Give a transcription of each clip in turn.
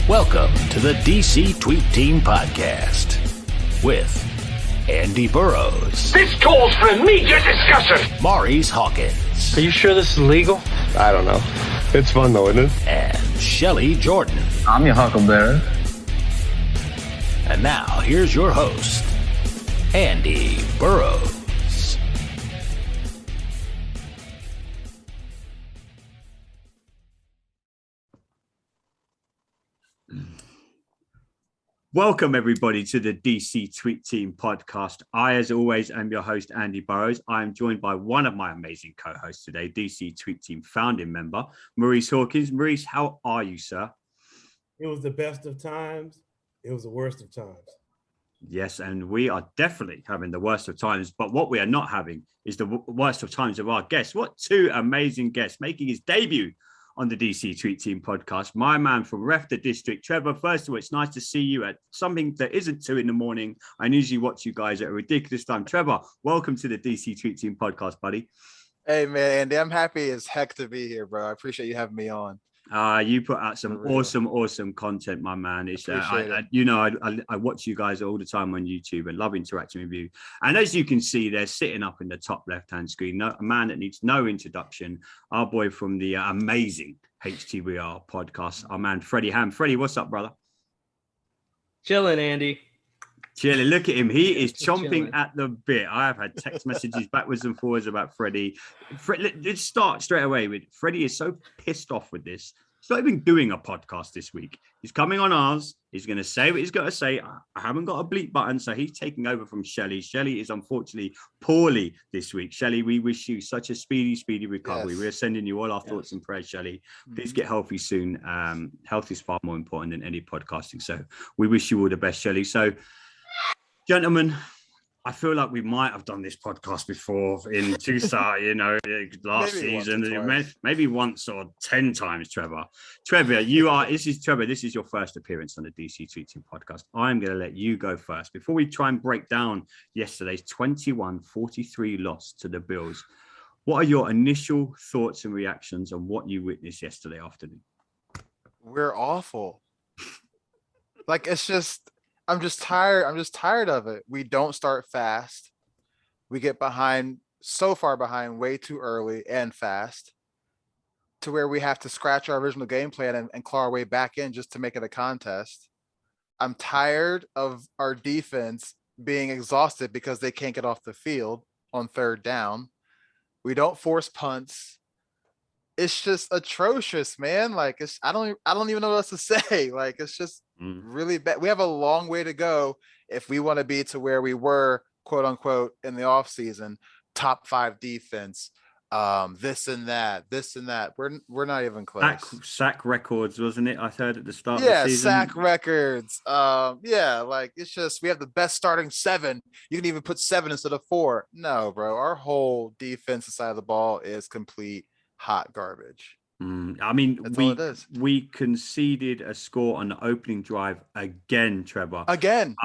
Welcome to the DC Tweet Team Podcast with Andy Burrows. This calls for immediate discussion. Maurice Hawkins. Are you sure this is legal? I don't know. It's fun though, isn't it? And Shelley Jordan. I'm your huckleberry. And now, here's your host, Andy Burrows. Welcome, everybody, to the DC Tweet Team podcast. I, as always, am your host, Andy Burrows. I am joined by one of my amazing co-hosts today, DC Tweet Team founding member, Maurice Hawkins. Maurice, how are you, sir? It was the best of times. It was the worst of times. Yes, and we are definitely having the worst of times. But what we are not having is the worst of times of our guests. What two amazing guests making his debut on the DC Tweet Team podcast. My man from Ref the District, Trevor. First of all, it's nice to see you at something that isn't 2 a.m. I usually watch you guys at a ridiculous time. Trevor, welcome to the DC Tweet Team podcast, buddy. Hey, man, Andy, I'm happy as heck to be here, bro. I appreciate you having me on. You put out some awesome content, my man. It's I watch you guys all the time on YouTube and love interacting with you. And as you can see, they're sitting up in the top left-hand screen. A man that needs no introduction. Our boy from the amazing Htweare podcast. Our man Freddie Hamm. Freddie, what's up, brother? Chilling, Andy. Chilling. Look at him. He is chomping at the bit. I have had text messages backwards and forwards about Freddie. Let's start straight away with Freddie is so pissed off with this. He's not even doing a podcast this week. He's coming on ours. He's going to say what he's got to say. I haven't got a bleep button, so he's taking over from Shelley. Shelley is unfortunately poorly this week. Shelley, we wish you such a speedy recovery. Yes. We're sending you all our thoughts and prayers, Shelley. Please get healthy soon. Health is far more important than any podcasting. So we wish you all the best, Shelley. So, gentlemen, I feel like we might have done this podcast before in Tucson, last season, maybe once or 10 times, Trevor. Trevor, this is your first appearance on the DC Tweet Team podcast. I'm going to let you go first. Before we try and break down yesterday's 21-43 loss to the Bills, what are your initial thoughts and reactions on what you witnessed yesterday afternoon? We're awful. I'm just tired. I'm just tired of it. We don't start fast. We get so far behind way too early and fast to where we have to scratch our original game plan and claw our way back in just to make it a contest. I'm tired of our defense being exhausted because they can't get off the field on third down. We don't force punts. It's just atrocious, man. I don't even know what else to say. It's just really bad. We have a long way to go if we want to be to where we were, quote unquote, in the off season, top 5 defense, this and that. We're not even close. Sack records, wasn't it? I heard at the start of the season. Sack records. It's just we have the best starting 7. You can even put 7 instead of 4. No, bro. Our whole defensive side of the ball is complete hot garbage. We conceded a score on the opening drive again, Trevor. Again.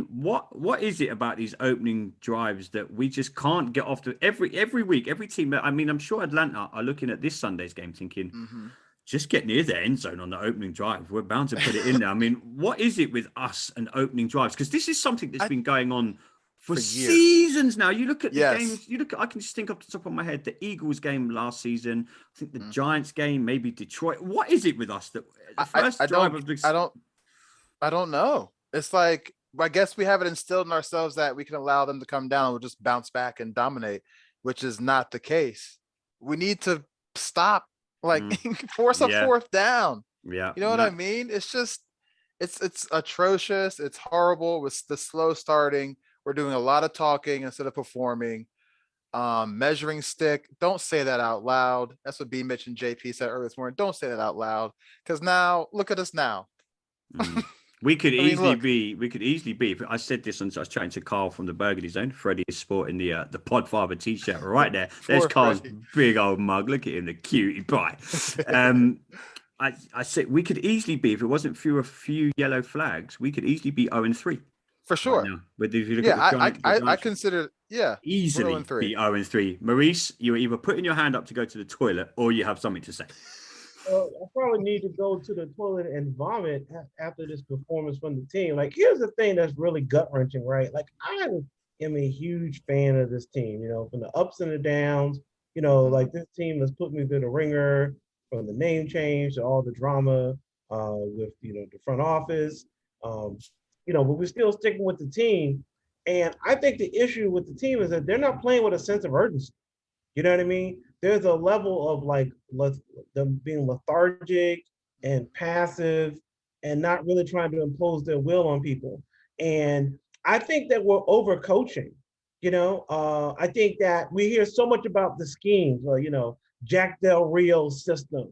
What is it about these opening drives that we just can't get off to every week, every team? I'm sure Atlanta are looking at this Sunday's game thinking, just get near the end zone on the opening drive. We're bound to put it in there. What is it with us and opening drives? Because this is something that's been going on for seasons now. You look at the games, I can just think off the top of my head, the Eagles game last season, I think the Giants game, maybe Detroit. What is it with us that the first drive of the... I don't know. It's like, I guess we have it instilled in ourselves that we can allow them to come down and we'll just bounce back and dominate, which is not the case. We need to stop, force a fourth down. Yeah. You know what I mean? It's just, it's atrocious. It's horrible with the slow starting. We're doing a lot of talking instead of performing. Measuring stick. Don't say that out loud. That's what B. Mitch and JP said earlier this morning. Don't say that out loud. Because now, look at us now. We could easily be. I said this when I was chatting to Carl from the Burgundy Zone. Freddie is sporting the Podfather t-shirt right there. There's Carl's big old mug. Look at him, the cutie pie. I said we could easily be, if it wasn't for a few yellow flags, we could easily be 0-3. For sure. Right now. But if you look I consider, easily be 0-3. Maurice, you're either putting your hand up to go to the toilet or you have something to say. I probably need to go to the toilet and vomit after this performance from the team. Like, here's the thing that's really gut wrenching, right? Like, I am a huge fan of this team, from the ups and the downs. Like this team has put me through the ringer from the name change to all the drama with, the front office. But we're still sticking with the team. And I think the issue with the team is that they're not playing with a sense of urgency. You know what I mean? There's a level of like them being lethargic and passive and not really trying to impose their will on people. And I think that we're overcoaching. I think that we hear so much about the schemes, Jack Del Rio's system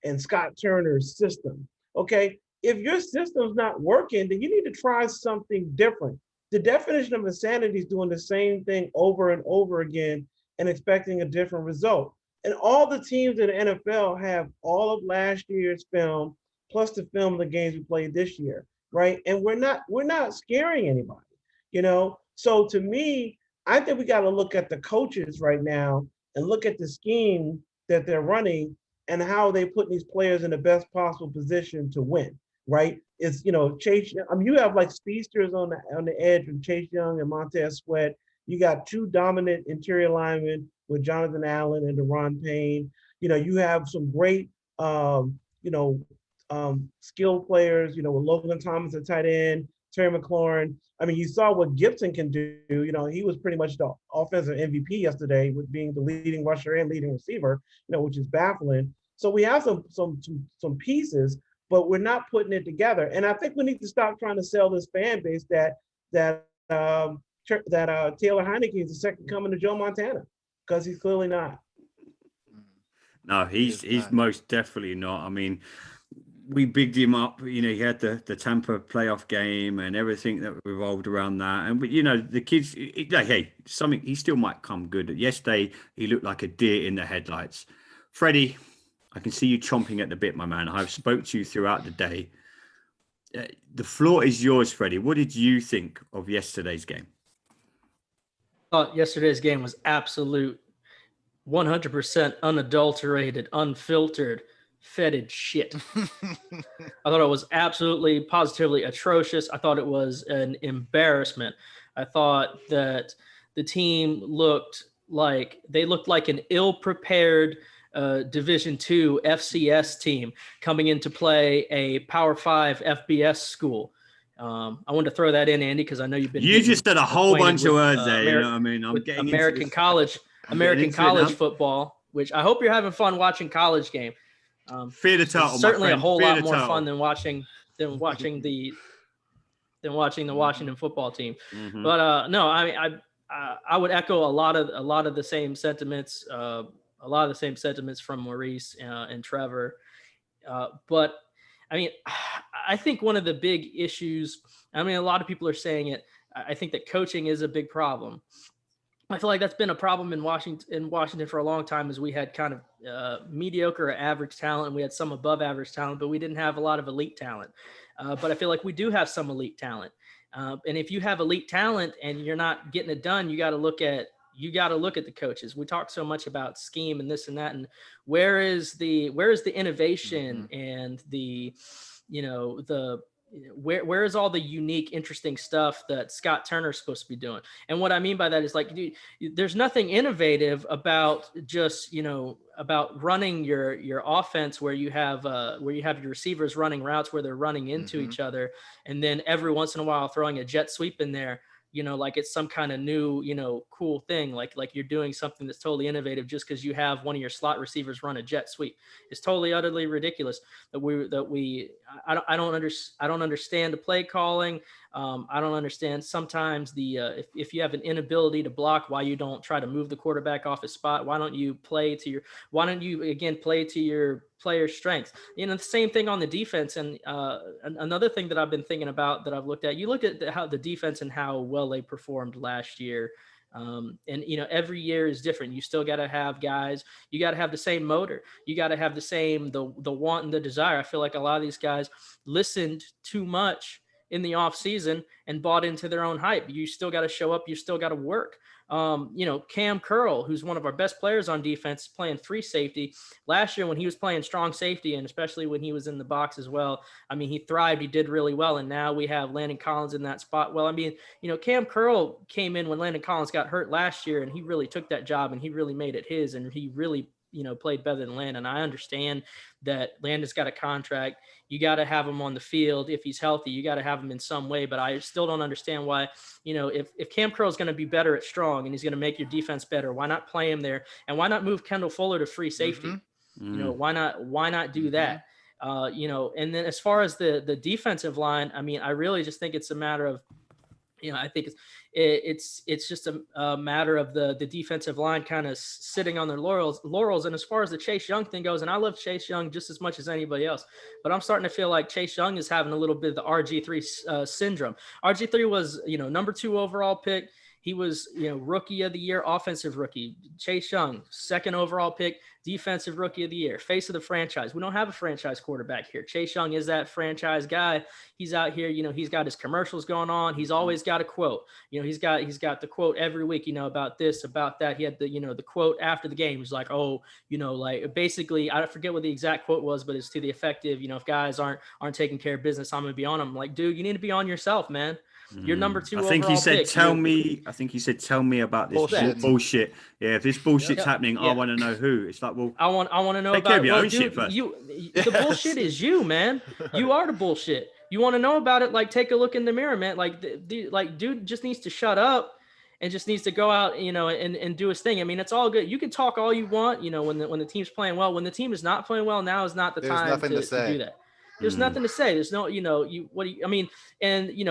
and Scott Turner's system. Okay, if your system's not working, then you need to try something different. The definition of insanity is doing the same thing over and over again and expecting a different result. And all the teams in the NFL have all of last year's film plus the film of the games we played this year, right? And we're not scaring anybody. So to me, I think we got to look at the coaches right now and look at the scheme that they're running and how they put these players in the best possible position to win, right? It's Chase. You have like speedsters on the edge with Chase Young and Montez Sweat. You got two dominant interior linemen with Jonathan Allen and Deron Payne. You have some great, skilled players, with Logan Thomas at tight end, Terry McLaurin. I mean, you saw what Gibson can do. He was pretty much the offensive MVP yesterday with being the leading rusher and leading receiver, which is baffling. So we have some pieces, but we're not putting it together. And I think we need to stop trying to sell this fan base that Taylor Heineke is the second coming to Joe Montana, because he's clearly not. No, he's most definitely not. I mean, we bigged him up. He had the Tampa playoff game and everything that revolved around that. And the kids, he still might come good. Yesterday, he looked like a deer in the headlights. Freddie, I can see you chomping at the bit, my man. I've spoke to you throughout the day. The floor is yours, Freddie. What did you think of yesterday's game? I thought yesterday's game was absolute 100% unadulterated, unfiltered, fetid shit. I thought it was absolutely, positively atrocious. I thought it was an embarrassment. I thought that the team looked like an ill-prepared Division II FCS team coming in to play a Power 5 FBS school. I wanted to throw that in, Andy, because I know you've been. You just said a whole bunch of words there. You know what I mean? I'm getting American college football, which I hope you're having fun watching college game. Fear the turtle. Certainly a whole lot more fun than watching the Washington football team. Mm-hmm. But no, I would echo a lot of the same sentiments. A lot of the same sentiments from Maurice and Trevor. But I mean, I think one of the big issues, a lot of people are saying it, I think that coaching is a big problem. I feel like that's been a problem in Washington for a long time, as we had kind of mediocre or average talent, and we had some above average talent, but we didn't have a lot of elite talent. But I feel like we do have some elite talent. And if you have elite talent and you're not getting it done, you got to look at the coaches. We talk so much about scheme and this and that, and where is the innovation and where is all the unique, interesting stuff that Scott Turner is supposed to be doing? And what I mean by that is, like, dude, there's nothing innovative about just, about running your offense where you have your receivers running routes where they're running into each other, and then every once in a while throwing a jet sweep in there. Like it's some kind of new, cool thing. Like you're doing something that's totally innovative just because you have one of your slot receivers run a jet sweep. It's totally, utterly ridiculous I don't understand the play calling. I don't understand sometimes if you have an inability to block, why you don't try to move the quarterback off his spot. Why don't you play to your player strengths? The same thing on the defense. And another thing that I've been thinking about, that I've looked at, you look at how the defense and how well they performed last year. And every year is different. You still got to have guys, you got to have the same motor. You got to have the same, the want and the desire. I feel like a lot of these guys listened too much in the off season and bought into their own hype. You still got to show up. You still got to work. Cam Curl, who's one of our best players on defense, playing free safety. Last year when he was playing strong safety, and especially when he was in the box as well, I mean, he thrived. He did really well. And now we have Landon Collins in that spot. Well, I mean, Cam Curl came in when Landon Collins got hurt last year, and he really took that job and he really made it his, and he really played better than Landon. I understand that Landon's got a contract. You got to have him on the field. If he's healthy, you got to have him in some way. But I still don't understand why, if Cam Curl is going to be better at strong and he's going to make your defense better, why not play him there? And why not move Kendall Fuller to free safety? Why not do that? And then as far as the defensive line, I mean, I really just think it's a matter of, I think it's just a matter of the defensive line kind of sitting on their laurels. And as far as the Chase Young thing goes, and I love Chase Young just as much as anybody else, but I'm starting to feel like Chase Young is having a little bit of the RG3 syndrome. RG3 was, number 2 overall pick. He was, rookie of the year, offensive rookie. Chase Young, 2nd overall pick, defensive rookie of the year, face of the franchise. We don't have a franchise quarterback here. Chase Young is that franchise guy. He's out here, he's got his commercials going on. He's always got a quote. He's got the quote every week, about this, about that. He had the, the quote after the game. He's like, basically, I forget what the exact quote was, but it's to the effective, if guys aren't taking care of business, I'm going to be on them. I'm like, dude, you need to be on yourself, man. You're number 2 overall pick. I think he said, tell me about this bullshit. Yeah, if this bullshit's happening, I want to know who. It's like, well, I want to know about your own shit first. The bullshit is you, man. You are the bullshit. You want to know about it? Like, take a look in the mirror, man. Like, dude just needs to shut up and just needs to go out, and do his thing. I mean, it's all good. You can talk all you want, when the team's playing well. When the team is not playing well, now is not the time to do that. There's nothing to say. There's no,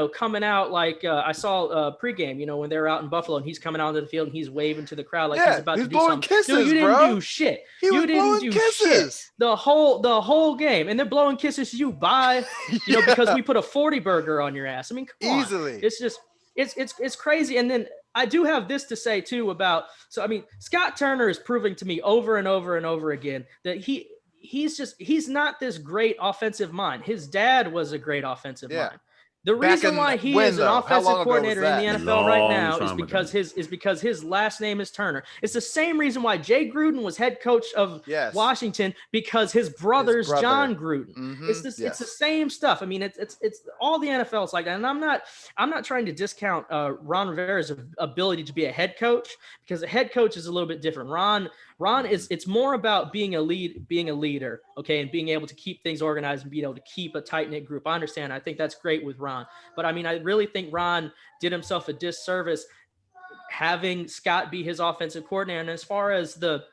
coming out like I saw pregame, when they were out in Buffalo and he's coming out onto the field and he's waving to the crowd like he's about to do something. Kisses, dude, you didn't do shit. You didn't do shit the whole game, and they're blowing kisses to you because we put a 40 burger on your ass. I mean, come easily. On. It's just it's crazy. And then I do have this to say too about Scott Turner is proving to me over and over and over again that he's not this great offensive mind. His dad was a great offensive mind. The reason why he is an offensive coordinator in the NFL right now is because his last name is Turner. It's the same reason why Jay Gruden was head coach of Washington, because his brother's John Gruden. Mm-hmm. It's the same stuff. I mean, it's all the NFL is like that. And I'm not trying to discount Ron Rivera's ability to be a head coach, because a head coach is a little bit different. Ron it's more about being a leader, okay, and being able to keep things organized and being able to keep a tight-knit group. I understand. I think that's great with Ron. But I mean, I really think Ron did himself a disservice having Scott be his offensive coordinator. And as far as the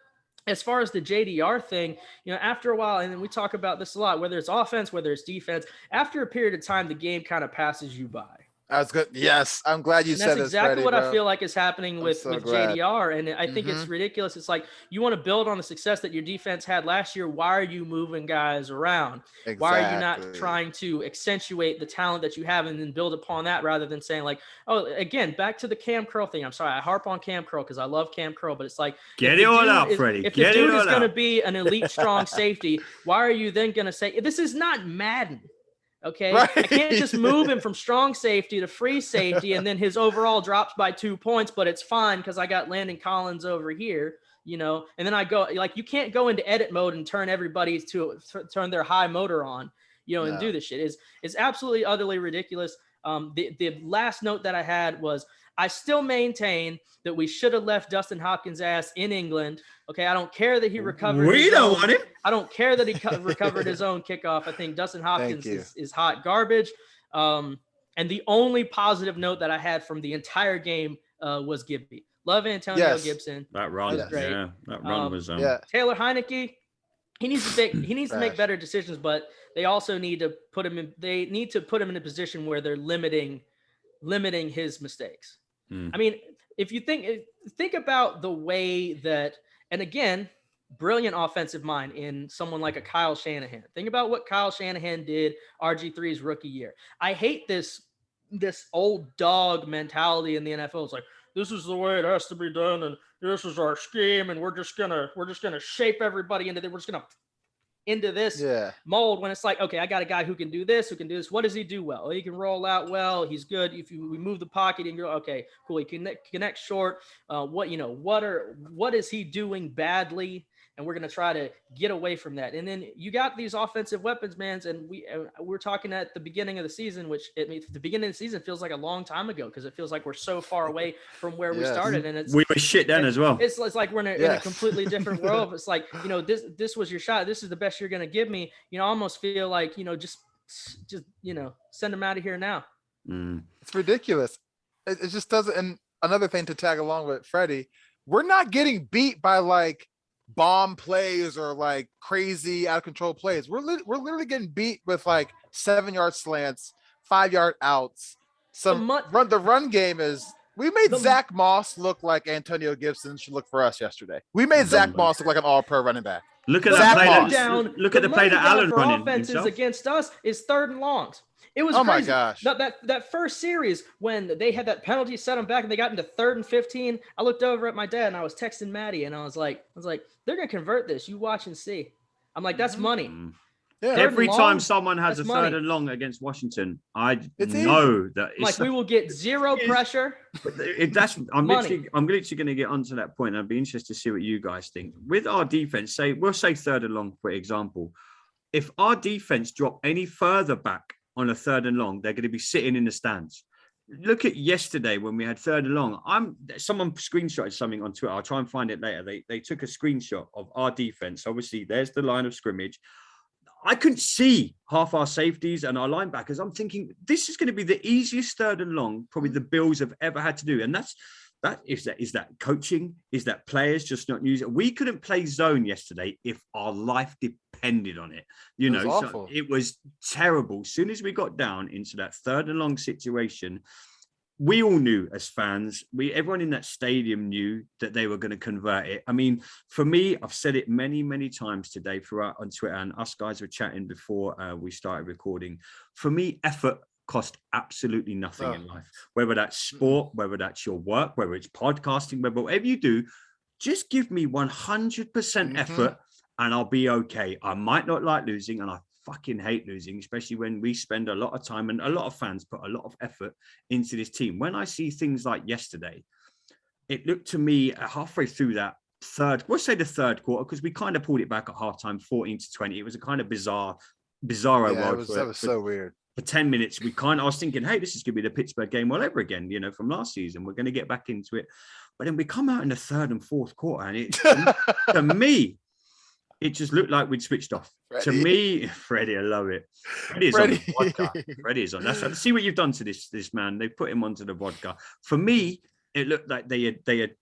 JDR thing, after a while, and then we talk about this a lot, whether it's offense, whether it's defense, after a period of time, the game kind of passes you by. That's good. Yes, I'm glad you said this. That's exactly Freddie, what bro. I feel like is happening with JDR, and I think it's ridiculous. It's like, you want to build on the success that your defense had last year. Why are you moving guys around? Exactly. Why are you not trying to accentuate the talent that you have and then build upon that, rather than saying like, oh, again, back to the Cam Curl thing. I'm sorry, I harp on Cam Curl because I love Cam Curl, but it's like, get it all out, Freddie. If the dude is going to be an elite strong safety, why are you then going to say this is not Madden? Okay, right. I can't just move him from strong safety to free safety and then his overall drops by 2 points, but it's fine because I got Landon Collins over here, and then I go, like, you can't go into edit mode and turn everybody to turn their high motor on, and do this shit. It's absolutely utterly ridiculous. The last note that I had was, I still maintain that we should have left Dustin Hopkins' ass in England. Okay, I don't care that he recovered. I don't care that he recovered his own kickoff. I think Dustin Hopkins is hot garbage. And the only positive note that I had from the entire game was Gibby. Love Antonio Gibson. That run was great. Yeah, that run was. Taylor Heineke. He needs to make better decisions, but they also need to put him in. They need to put him in a position where they're limiting his mistakes. I mean, if you think about the way that, and again, brilliant offensive mind in someone like a Kyle Shanahan. Think about what Kyle Shanahan did RG3's rookie year. I hate this old dog mentality in the NFL. It's like, this is the way it has to be done, and this is our scheme, and we're just gonna shape everybody into that. We're just gonna into this mold when it's like, okay, I got a guy who can do this, What does he do well? He can roll out well. He's good. If we move the pocket and go, okay, cool. He can connect short. What is he doing badly? And we're going to try to get away from that. And then you got these offensive weapons, man. And we're talking at the beginning of the season, which the beginning of the season feels like a long time ago because it feels like we're so far away from where we started. And we were shit then as well. It's like we're in a completely different world. It's like, this was your shot. This is the best you're going to give me. I almost feel like, just send him out of here now. It's ridiculous. It just doesn't. And another thing to tag along with Freddie, we're not getting beat by like bomb plays or like crazy out of control plays. We're literally getting beat with like 7-yard slants, 5-yard outs. The run game is. We made Zach Moss look like Antonio Gibson should look for us yesterday. We made Zach Moss look like an all-pro running back. Look at that play. Look at the play that Allen running. Offenses against us is 3rd and longs. It was crazy. My gosh. That first series when they had that penalty set them back and they got into 3rd and 15. I looked over at my dad and I was texting Maddie and I was like, they're gonna convert this. You watch and see. I'm like, that's money. Yeah. Every time someone has a 3rd and long against Washington, I know that it's like we will get zero pressure. I'm literally going to get onto that point. I'd be interested to see what you guys think. With our defense, we'll say 3rd and long, for example. If our defense drop any further back on a 3rd and long, they're going to be sitting in the stands. Look at yesterday when we had 3rd and long. Someone screenshotted something on Twitter. I'll try and find it later. They took a screenshot of our defense. Obviously, there's the line of scrimmage. I couldn't see half our safeties and our linebackers. I'm thinking this is going to be the easiest 3rd and long probably the Bills have ever had to do. And is that coaching? Is that players just not using? We couldn't play zone yesterday if our life depended on it. So it was terrible. As soon as we got down into that 3rd and long situation, we all knew as fans, everyone in that stadium knew that they were going to convert it. I mean, for me, I've said it many, many times today throughout on Twitter, and us guys were chatting before we started recording. For me, effort cost absolutely nothing in life, whether that's sport, whether that's your work, whether it's podcasting, whatever you do, just give me 100% effort and I'll be okay. I might not like losing, and I fucking hate losing, especially when we spend a lot of time and a lot of fans put a lot of effort into this team. When I see things like yesterday, it looked to me halfway through that the 3rd quarter, because we kind of pulled it back at halftime, 14-20. It was a kind of bizarro world. That was so weird. For 10 minutes, I was thinking, hey, this is going to be the Pittsburgh game all over again, from last season. We're going to get back into it. But then we come out in the 3rd and 4th quarter, and to me, it just looked like we'd switched off. Freddie. To me, Freddie, I love it. Freddie is on the vodka. Freddie is on. That's see what you've done to this man. They put him onto the vodka. For me, it looked like they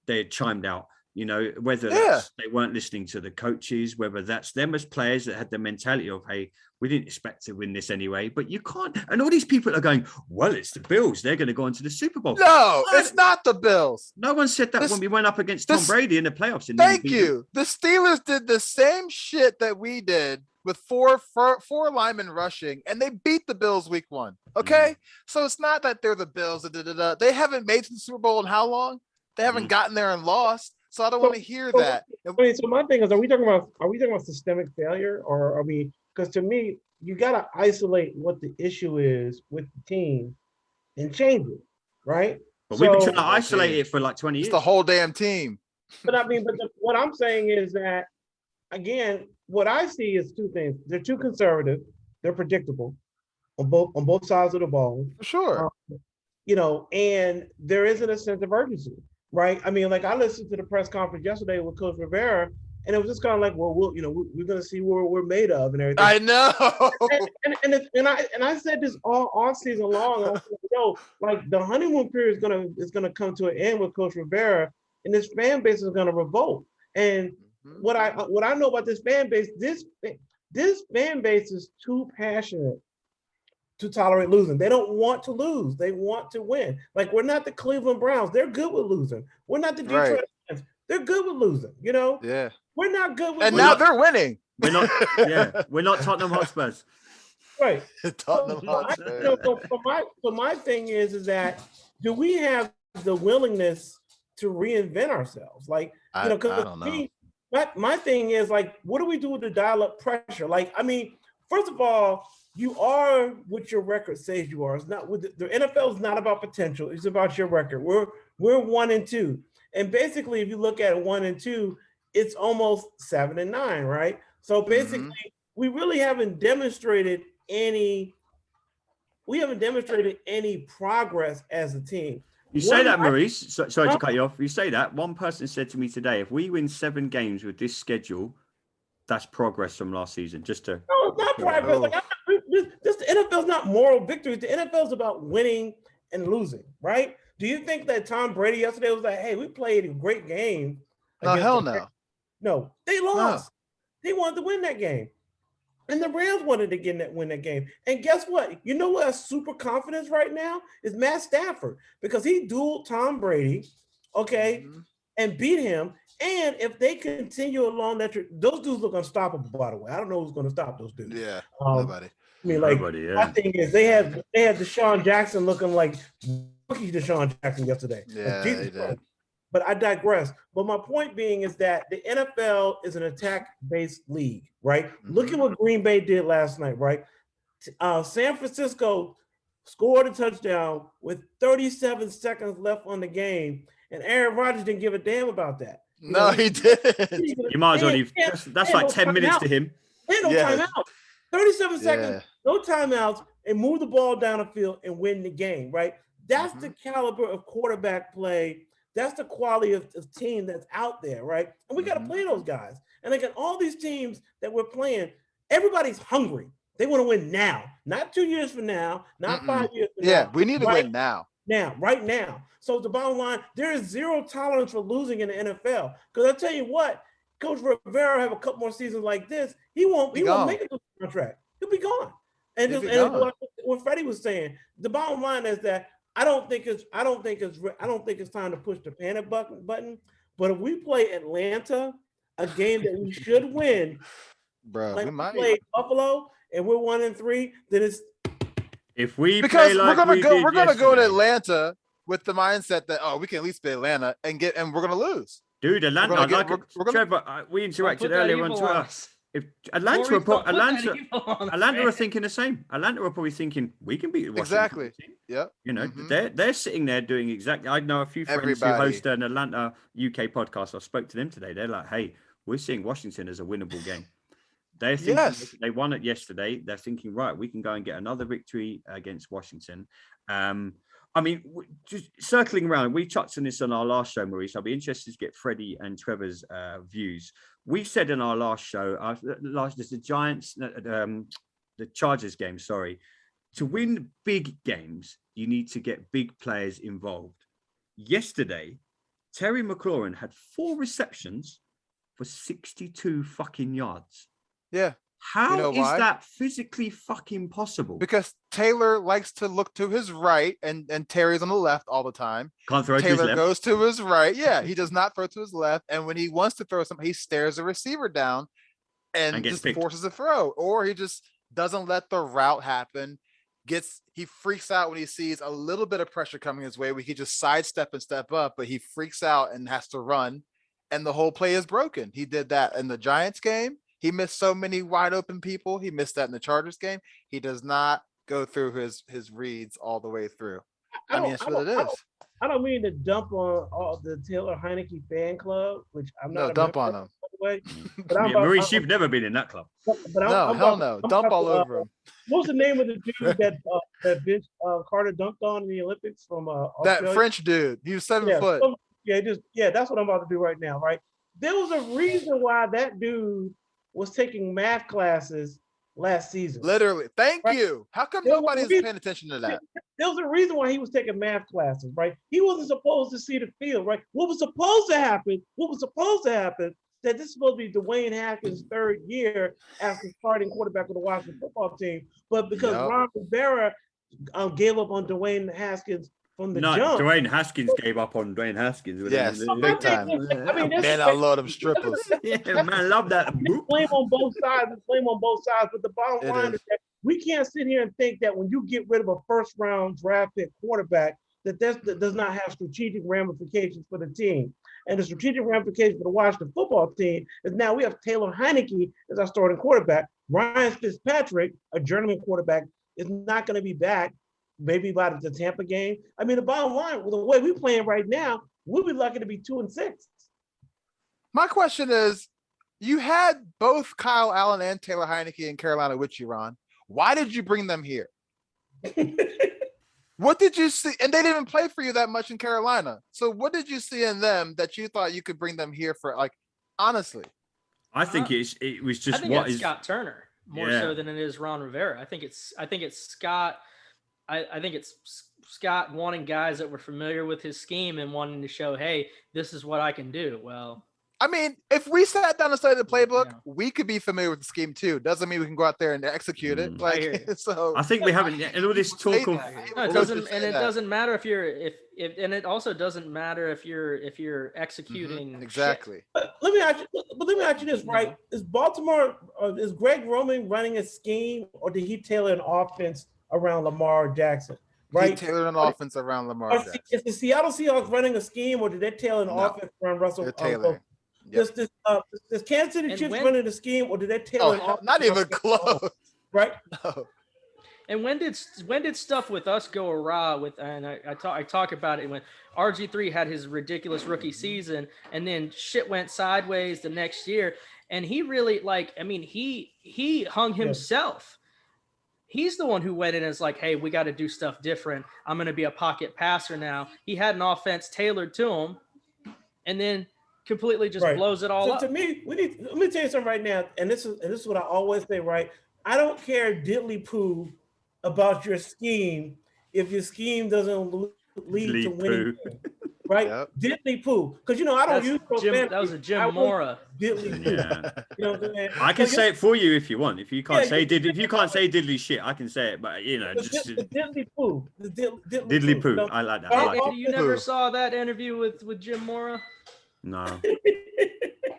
had chimed out. Whether that's, they weren't listening to the coaches, whether that's them as players that had the mentality of, hey, we didn't expect to win this anyway, but you can't. And all these people are going, well, it's the Bills. They're going to go into the Super Bowl. No, it's not the Bills. No one said that when we went up against Tom Brady in the playoffs. Thank you. The Steelers did the same shit that we did with four linemen rushing, and they beat the Bills week 1. Okay? So it's not that they're the Bills. They haven't made it to the Super Bowl in how long? They haven't gotten there and lost. So I don't want to hear that. So my thing is, are we talking about systemic failure, or are we? Because to me, you got to isolate what the issue is with the team and change it, right? But we've been trying to isolate it for like 20 years. It's the whole damn team. But I mean, what I'm saying is that, again, what I see is 2 things. They're too conservative. They're predictable on both sides of the ball. For sure. And there isn't a sense of urgency. Right. I mean, like I listened to the press conference yesterday with Coach Rivera, and it was just kind of like, well, we're going to see what we're made of and everything. I know. and I said this all season long. I was like, like the honeymoon period is gonna come to an end with Coach Rivera, and this fan base is gonna revolt. And what I know about this fan base, this fan base is too passionate to tolerate losing. They don't want to lose. They want to win. Like, we're not the Cleveland Browns. They're good with losing. We're not the Detroit Lions. They're good with losing, Yeah. We're not good with And now they're winning. We're not we're not Tottenham Hotspurs. Right. Tottenham Hotspurs. So my thing is that, do we have the willingness to reinvent ourselves? Like, I don't know. my thing is like, what do we do to dial up pressure? Like, I mean, first of all, you are what your record says you are. It's not with the NFL is not about potential. It's about your record. We're 1-2, and basically, if you look at 1-2, it's almost 7-9, right? So basically, we really haven't demonstrated any. We haven't demonstrated any progress as a team. You say that, Maurice. Sorry to cut you off. You say that. One person said to me today, if we win 7 games with this schedule, that's progress from last season. Just to no, it's not progress. Like, the NFL is not moral victories. The NFL is about winning and losing, right? Do you think that Tom Brady yesterday was like, "Hey, we played a great game"? No, hell no. No, they lost. No. They wanted to win that game. And the Rams wanted to win that game. And guess what? You know what has super confidence right now is Matt Stafford, because he dueled Tom Brady, okay, and beat him. And if they continue along that, those dudes look unstoppable, by the way. I don't know who's going to stop those dudes. Yeah, nobody. I mean, like, my thing is they had Deshaun Jackson looking like rookie Deshaun Jackson yesterday. Yeah, they did. But I digress. But my point being is that the NFL is an attack-based league, right? Look at what Green Bay did last night, right? San Francisco scored a touchdown with 37 seconds left on the game, and Aaron Rodgers didn't give a damn about that. No, he didn't. You might as well leave. That's like 10 minutes to him. No timeout. 37 seconds, no timeouts, and move the ball down the field and win the game, right? That's the caliber of quarterback play. That's the quality of team that's out there, right? And we got to play those guys. And again, all these teams that we're playing, everybody's hungry. They want to win now, not 2 years from now, not 5 years from now. Yeah, we need to win now. Right now. So the bottom line, there is zero tolerance for losing in the NFL. Because I tell you what, Coach Rivera have a couple more seasons like this, he won't make a contract. He'll be gone. And what Freddie was saying, the bottom line is that I don't think it's time to push the panic button. But if we play Atlanta, a game that we should win, bro, like we might play Buffalo and we're 1-3, then it's if we because play like we're gonna go to Atlanta with the mindset that we can at least beat Atlanta and we're gonna lose. Dude, Atlanta, Trevor, we interacted earlier on Twitter. If Atlanta are thinking the same. Atlanta are probably thinking we can beat Washington. Exactly. Yeah. You know, they're sitting there doing exactly. I know a few friends who host an Atlanta UK podcast. I spoke to them today. They're like, "Hey, we're seeing Washington as a winnable game." They're thinking they won it yesterday. They're thinking, right, we can go and get another victory against Washington. I mean, just circling around, we touched on this on our last show, Maurice. I'll be interested to get Freddie and Trevor's views. We said in our last show, the Giants, the Chargers game, to win big games, you need to get big players involved. Yesterday, Terry McLaurin had 4 receptions for 62 fucking yards. Yeah. How is that physically fucking possible? Because Taylor likes to look to his right and Terry's on the left all the time. Can't throw to Taylor his left. goes to his right. Yeah, he does not throw to his left. And when he wants to throw something, he stares the receiver down and just forces a throw. Or he just doesn't let the route happen. He freaks out when he sees a little bit of pressure coming his way where he just sidestep and step up, but he freaks out and has to run. And the whole play is broken. He did that in the Giants game. He missed so many wide open people. He missed that in the Chargers game. He does not go through his reads all the way through. I mean, that's what it is. I don't mean to dump on all the Taylor Heineke fan club, which I'm not. No, dump on him. But Maurice, you've never been in that club. Hell no. Dump all over him. What's the name of the dude that Vince Carter dunked on in the Olympics from Australia? That French dude. He was 7 foot. That's what I'm about to do right now, right? There was a reason why that dude was taking math classes last season. Literally. Thank you. How come nobody's paying attention to that? There was a reason why he was taking math classes, right? He wasn't supposed to see the field, right? What was supposed to happen, that this is supposed to be Dwayne Haskins' 3rd year as the starting quarterback of the Washington football team. But because Ron Rivera gave up on Dwayne Haskins from the jump. Dwayne Haskins gave up on Dwayne Haskins. Yes, big time. Man, I love them strippers. Yeah, man, I love that. Blame on both sides. But the bottom line is that we can't sit here and think that when you get rid of a first-round draft pick quarterback, that does not have strategic ramifications for the team. And the strategic ramification for the Washington football team is now we have Taylor Heineke as our starting quarterback. Ryan Fitzpatrick, a journeyman quarterback, is not going to be back maybe by the Tampa game. I mean, the bottom line, with the way we're playing right now, we'll be lucky to be 2-6. My question is, you had both Kyle Allen and Taylor Heineke in Carolina with you, Ron. Why did you bring them here? What did you see? And they didn't play for you that much in Carolina. So what did you see in them that you thought you could bring them here for? Like, honestly, I think it was just what is Scott Turner more so than it is Ron Rivera. I think it's Scott. I think it's Scott wanting guys that were familiar with his scheme and wanting to show, hey, this is what I can do. Well, I mean, if we sat down and studied the playbook, we could be familiar with the scheme too. Doesn't mean we can go out there and execute it. Like, so I think we haven't. And all this talk of no, it doesn't, and it doesn't matter if you're and it also doesn't matter if you're executing exactly. But let me ask you this, right? Is Baltimore is Greg Roman running a scheme, or did he tailor an offense around Lamar Jackson? Right, he tailored an offense around Lamar Jackson. Is the Seattle Seahawks running a scheme, or did they tailor an offense around Russell? They're tailoring. Does Kansas City Chiefs running the scheme, or did they tailor an offense? Not even close. Right. No. And when did stuff with us go awry? And I talk about it when RG3 had his ridiculous rookie season, and then shit went sideways the next year. And he really he hung himself. He's the one who went in and is like, hey, we got to do stuff different. I'm going to be a pocket passer now. He had an offense tailored to him, and then completely just blows it all up. To me, let me tell you something right now, and this is what I always say, right? I don't care diddly poo about your scheme if your scheme doesn't lead to winning. Right? Yep. Diddly poo. Because I don't use that was a Jim Mora. Diddly poo. You know what I'm saying? I can say it for you if you want. If you can't say diddly shit, I can say it. But just the diddly poo. The diddly poo. I like that. You never saw that interview with Jim Mora? No.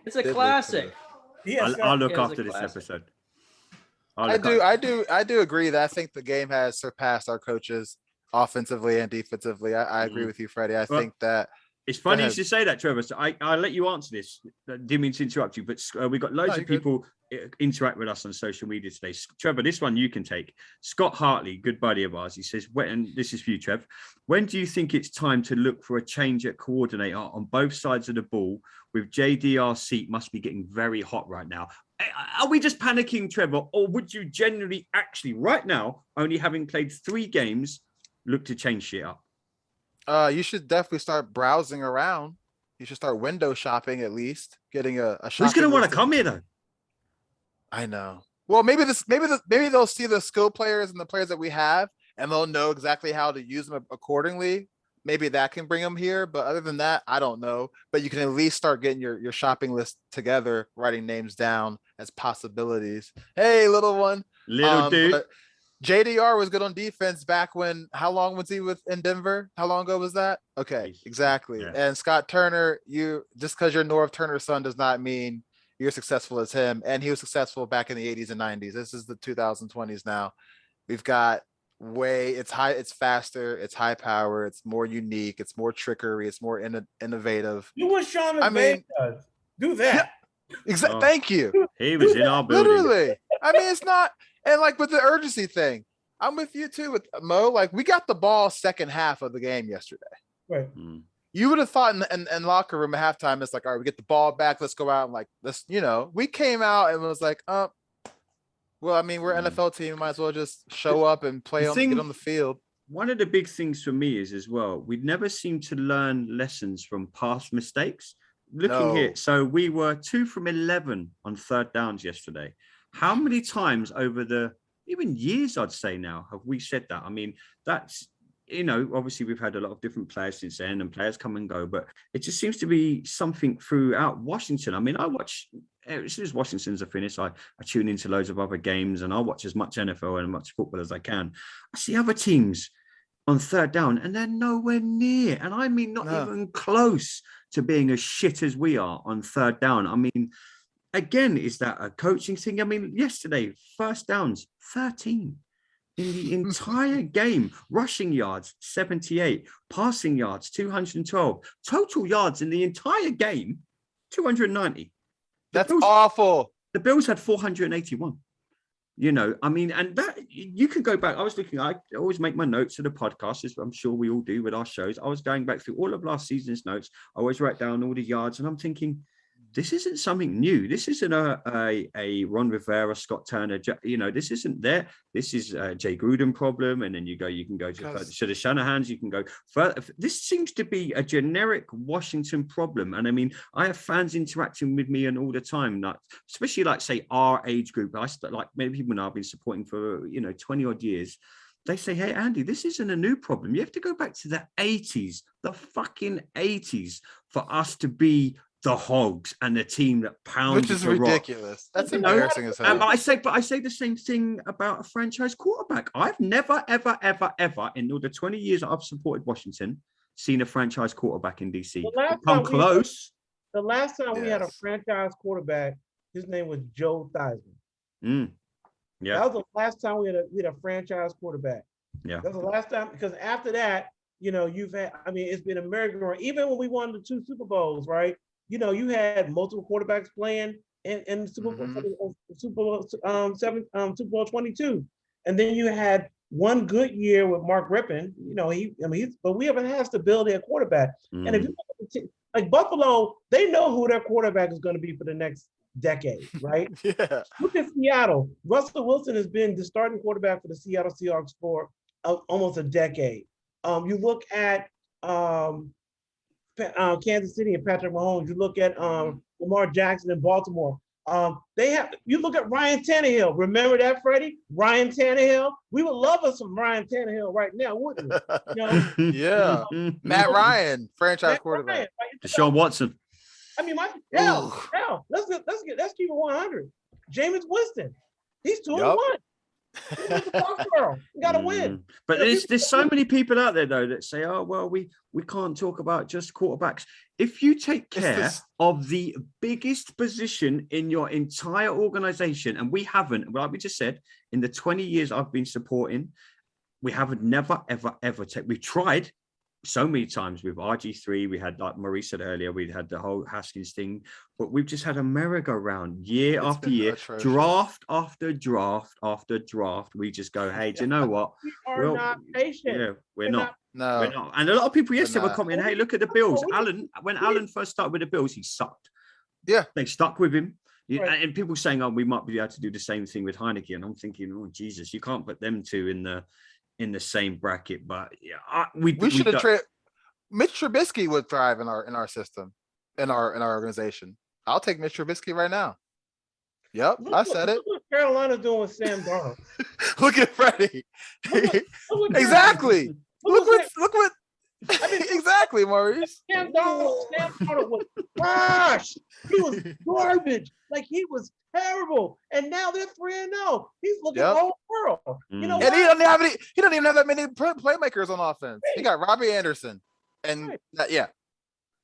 It's a classic. Yes, I'll look after this episode. I do agree that I think the game has surpassed our coaches offensively and defensively. I agree with you, Freddie. I think that it's funny you should say that, Trevor. So I'll let you answer this. Didn't mean to interrupt you, but we've got loads of people interact with us on social media today. Trevor, this one you can take. Scott Hartley, good buddy of ours, he says, and this is for you, Trev. When do you think it's time to look for a change at coordinator on both sides of the ball? With JDR's seat must be getting very hot right now. Are we just panicking, Trevor, or would you generally actually right now, only having played 3 games, look to change shit up? You should definitely start browsing around. You should start window shopping at least, getting a shopping. Who's going to want to come here though? I know. Well, maybe they'll see the skill players and the players that we have, and they'll know exactly how to use them accordingly. Maybe that can bring them here, but other than that, I don't know. But you can at least start getting your shopping list together, writing names down as possibilities. Hey, little one, little dude. JDR was good on defense back when. How long was he in Denver? How long ago was that? Okay, exactly. Yeah. And Scott Turner, you just because you're Norv Turner's son does not mean you're successful as him. And he was successful back in the 80s and 90s. This is the 2020s now. We've got it's faster, it's high power, it's more unique, it's more trickery, it's more innovative. You what Sean McVay does. Do that. Yeah, exactly. Thank you. He was in our building. Literally. I mean, it's not. And like with the urgency thing, I'm with you too with Mo. Like we got the ball second half of the game yesterday. Right. You would have thought in locker room at halftime, it's like, all right, we get the ball back. Let's go out and like, we came out and was like, well, I mean, we're an NFL team. Might as well just show up and get on the field. One of the big things for me is as well, we never seem to learn lessons from past mistakes. Looking here, so we were 2 from 11 on third downs yesterday. How many times over the even years, I'd say now, have we said that? I mean, that's, obviously we've had a lot of different players since then and players come and go, but it just seems to be something throughout Washington. I mean, I watch, as soon as Washington's are finished, I tune into loads of other games and I watch as much NFL and much football as I can. I see other teams on third down and they're nowhere near, and I mean not even close to being as shit as we are on third down. I mean, again, is that a coaching thing? I mean, yesterday, first downs, 13. in the entire game. Rushing yards, 78. Passing yards, 212. Total yards in the entire game, 290. That's awful. The Bills had 481. I mean, and that you can go back. I was looking, I always make my notes of the podcast, as I'm sure we all do with our shows. I was going back through all of last season's notes. I always write down all the yards, and I'm thinking, this isn't something new. This isn't a Ron Rivera, Scott Turner. This isn't there. This is a Jay Gruden problem. And then you can go to the Shanahans. You can go further. This seems to be a generic Washington problem. And I mean, I have fans interacting with me and all the time, especially say our age group. Like many people now I've been supporting for 20 odd years. They say, hey, Andy, this isn't a new problem. You have to go back to the 80s, the fucking 80s, for us to be the Hogs and the team that pounds, which is ridiculous. That's embarrassing as hell. But I say the same thing about a franchise quarterback. I've never, ever, ever, ever in all the 20 years I've supported Washington seen a franchise quarterback in DC. Come close. The last time we had a franchise quarterback, his name was Joe Theismann. Yeah, that was the last time we had a franchise quarterback. Yeah, that was the last time, because after that, you've had. I mean, it's been a merry-go-round. Even when we won the 2 Super Bowls, right? You had multiple quarterbacks playing in Super Bowl 7, Super Bowl 22, and then you had one good year with Mark Rippon. But we haven't had stability at quarterback. And if you look at like Buffalo, they know who their quarterback is going to be for the next decade, right? Yeah. Look at Seattle. Russell Wilson has been the starting quarterback for the Seattle Seahawks for almost a decade. You look at Kansas City and Patrick Mahomes. You look at Lamar Jackson in Baltimore. You look at Ryan Tannehill. Remember that, Freddie? Ryan Tannehill. We would love us some Ryan Tannehill right now, wouldn't we? Yeah. Matt Ryan, franchise quarterback. Ryan, right? Deshaun Watson. I mean, let's keep it 100. Jameis Winston. He's 2-1. You gotta win. But there's so many people out there though that say, oh well, we can't talk about just quarterbacks. If you take care of the biggest position in your entire organization, and we haven't, like we just said, in the 20 years I've been supporting, we haven't never ever we've tried so many times with RG3. We had, like Maurice said earlier, we had the whole Haskins thing, but we've just had a merry-go-round year after year, atrocious. Draft after draft after draft. We just go, hey, do you know what? We are not patient. Yeah, we're not. No, we're not. And a lot of people yesterday were commenting, hey, look at the Bills. When Allen first started with the Bills, he sucked. Yeah. They stuck with him. Right. And people saying, oh, we might be able to do the same thing with Heineke. And I'm thinking, oh, Jesus, you can't put them two in the same bracket. But yeah, we should have traded. Mitch Trubisky would thrive in our system, in our organization. I'll take Mitch Trubisky right now. Yep, I said it. Look what Carolina's doing with Sam Darnold. Look at Freddie. Exactly. Look what. I mean, exactly, Maurice. Sam Darnold was trash. He was garbage. Like, he was terrible. And now they're 3-0. He's looking all world. You know, and he doesn't even have that many playmakers on offense. He got Robbie Anderson. And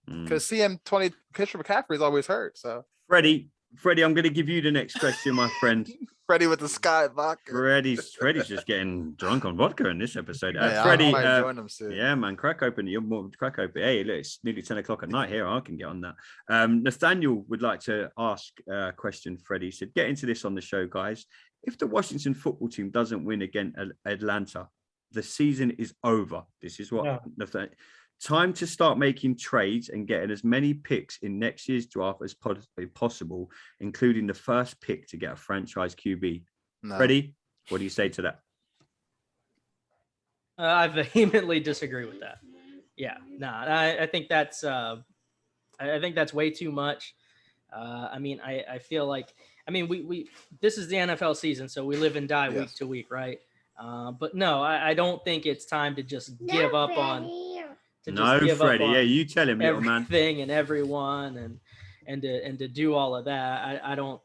because CM20 Christian McCaffrey is always hurt. So Freddie, I'm going to give you the next question, my friend. Freddie with the Sky vodka. Freddie's just getting drunk on vodka in this episode. Freddie, yeah, man, crack open. You're more crack open. Hey, look, it's nearly 10 o'clock at night here. I can get on that. Nathaniel would like to ask a question. Freddie said, get into this on the show, guys. If the Washington football team doesn't win against Atlanta, the season is over. This is what Nathaniel. Time to start making trades and getting as many picks in next year's draft as possible, including the first pick to get a franchise QB. No. Freddie, what do you say to that? I vehemently disagree with that. Yeah, no, I think that's way too much. I mean, I feel like, I mean, we this is the NFL season, so we live and die week to week, right? But no, I don't think it's time to just give up on. Freddie. Yeah, you tell him, little man. Everything and everyone, and to do all of that. I don't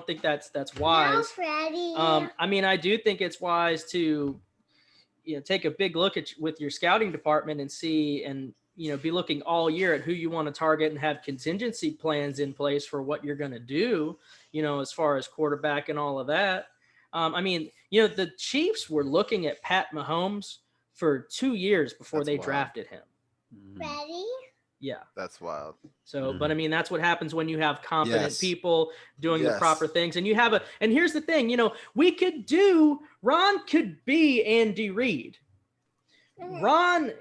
think that's wise. No, Freddie. I mean, I do think it's wise to, take a big look with your scouting department and see, and be looking all year at who you want to target and have contingency plans in place for what you're going to do, as far as quarterback and all of that. I mean, the Chiefs were looking at Pat Mahomes for 2 years before they drafted him. Ready? Yeah. That's wild. So, but I mean, that's what happens when you have competent people doing the Yes. proper things. And you have and here's the thing, Ron could be Andy Reid. Ron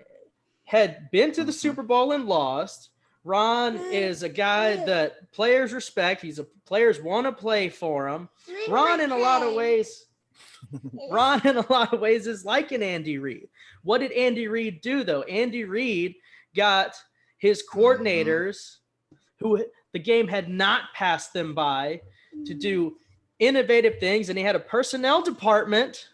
had been to the Super Bowl and lost. Ron is a guy that players respect. Players want to play for him. Ron, in a lot of ways, is like an Andy Reid. What did Andy Reid do, though? Andy Reid got his coordinators, who the game had not passed them by, to do innovative things, and he had a personnel department,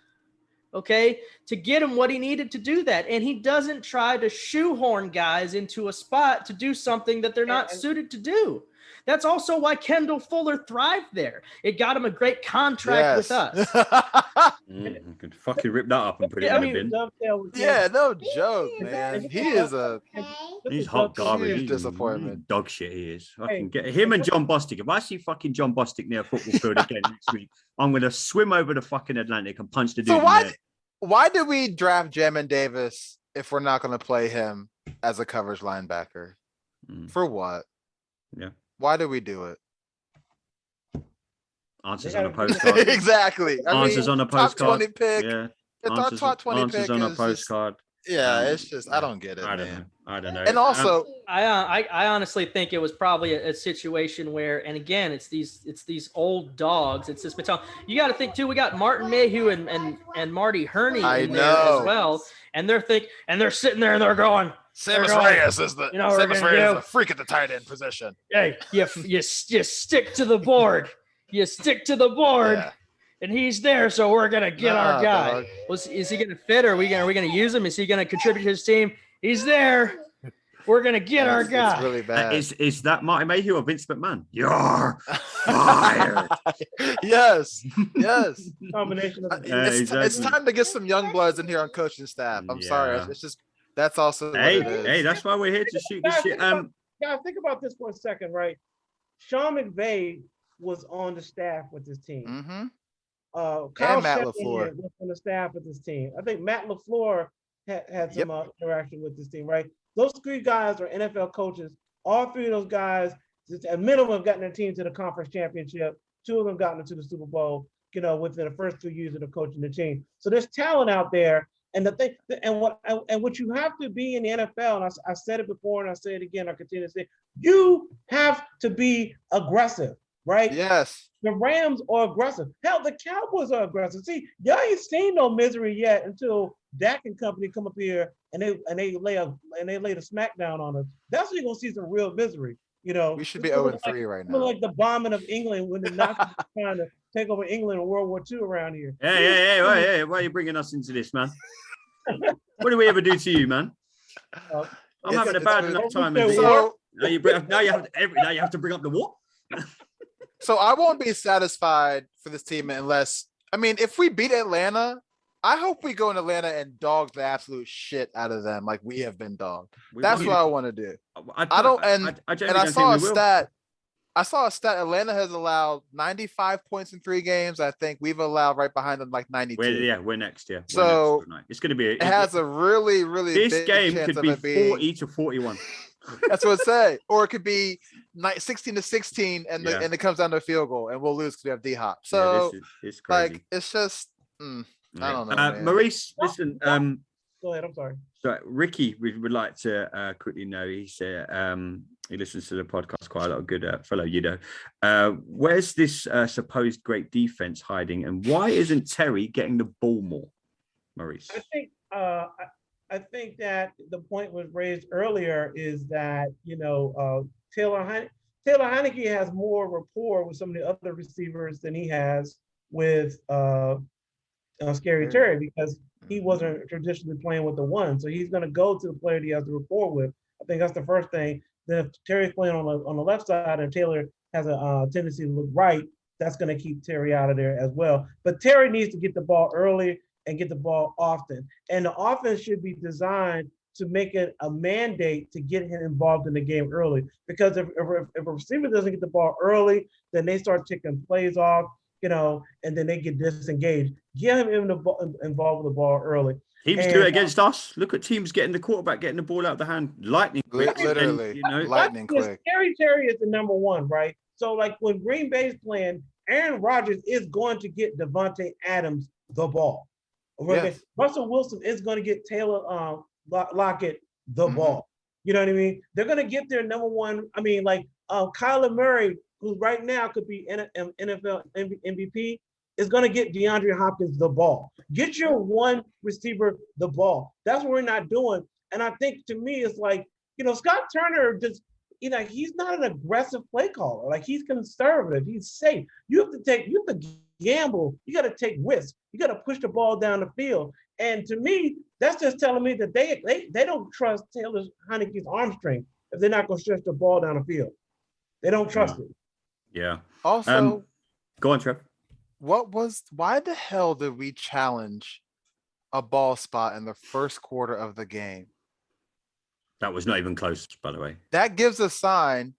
to get him what he needed to do that. And he doesn't try to shoehorn guys into a spot to do something that they're not suited to do. That's also why Kendall Fuller thrived there. It got him a great contract with us. You could fucking rip that up and put it in the bin. Yeah, no joke, man. He's hot garbage. He's disappointment. Dog shit he is. I can get him and John Bostic. If I see fucking John Bostic near a football field again next week, I'm going to swim over the fucking Atlantic and punch the dude. So why did we draft Jamin Davis if we're not going to play him as a coverage linebacker? For what? Yeah. Why did we do it? Answers on a postcard. Exactly. Answers on a postcard. Top 20 pick. Yeah. Our top 20 pick on a is postcard. It's just I don't get it, I man. don't know. And also, I honestly think it was probably a situation where, and again, it's these old dogs. It's this baton. You got to think too. We got Martin Mayhew and Marty Herney in there as well, and they're sitting there and they're going. Samus Reyes is the freak at the tight end position. Hey, you stick to the board. You stick to the board, and he's there. So we're gonna get our guy. Is he gonna fit? Or are we gonna use him? Is he gonna contribute to his team? He's there. We're gonna get our guy. It's really bad. Is that Martin Mayhew or Vince McMahon? You're fired. Yes. Combination of it's time to get some young bloods in here on coaching staff. I'm sorry. It's just that's also what it is. Hey, that's why we're here to shoot this shit. Guys, think about this for a second, right? Sean McVay was on the staff with this team. Kyle Matt LaFleur was on the staff with this team. I think Matt LaFleur had some interaction with this team, right? Those three guys are NFL coaches. All three of those guys, at minimum, have gotten their team to the conference championship. Two of them gotten into the Super Bowl, within the first 3 years of the coaching the team. So there's talent out there. And the thing, and what you have to be in the NFL, and I said it before, and I say it again, I continue to say, you have to be aggressive, right? Yes. The Rams are aggressive. Hell, the Cowboys are aggressive. See, y'all ain't seen no misery yet until Dak and company come up here and they lay the smackdown on us. That's when you're gonna see some real misery. We should be 0-3 right now. Like the bombing of England when the Nazis were trying to take over England in World War II around here. Hey, why are you bringing us into this, man? What did we ever do to you, man? I'm having a bad enough time. Now you have to bring up the what? So I won't be satisfied for this team unless, if we beat Atlanta, I hope we go in Atlanta and dog the absolute shit out of them like we have been dogged. That's what I want to do. I saw a stat. I saw a stat. Atlanta has allowed 95 points in 3 games. I think we've allowed right behind them like 92. We're next. Yeah. So it's going to be. It has a really, really this big game chance could be of it 40 to 41. That's what I say. Or it could be 16-16, and it comes down to a field goal, and we'll lose because we have D-Hop. So it's crazy. it's just I don't know. Man. Maurice, listen. Go ahead. I'm sorry. So Ricky, we would like to quickly know. He said he listens to the podcast quite a lot. Good fellow, where's this supposed great defense hiding, and why isn't Terry getting the ball more, Maurice? I think that the point was raised earlier is that Taylor Heineke has more rapport with some of the other receivers than he has with Scary Terry, because he wasn't traditionally playing with the one. So he's going to go to the player he has the rapport with. I think that's the first thing. Then if Terry's playing on the left side and Taylor has a tendency to look right, that's going to keep Terry out of there as well. But Terry needs to get the ball early and get the ball often. And the offense should be designed to make it a mandate to get him involved in the game early. Because if a receiver doesn't get the ball early, then they start taking plays off. and then they get disengaged. Get him involved with the ball early. Teams do it against us. Look at teams getting the quarterback, getting the ball out of the hand, lightning quick. Literally, lightning quick. Terry is the number one, right? So, like when Green Bay's playing, Aaron Rodgers is going to get Devontae Adams the ball. Yes. Russell Wilson is going to get Taylor Lockett the ball. You know what I mean? They're going to get their number one. I mean, like Kyler Murray, who right now could be NFL MVP, is going to get DeAndre Hopkins the ball. Get your one receiver the ball. That's what we're not doing. And I think to me, it's like, Scott Turner just, he's not an aggressive play caller. Like he's conservative. He's safe. You have to gamble. You got to take risks. You got to push the ball down the field. And to me, that's just telling me that they don't trust Taylor Heineke's arm strength if they're not going to stretch the ball down the field. They don't trust it. Yeah. Also, go on, Trev. Why the hell did we challenge a ball spot in the first quarter of the game? That was not even close, by the way. That gives a sign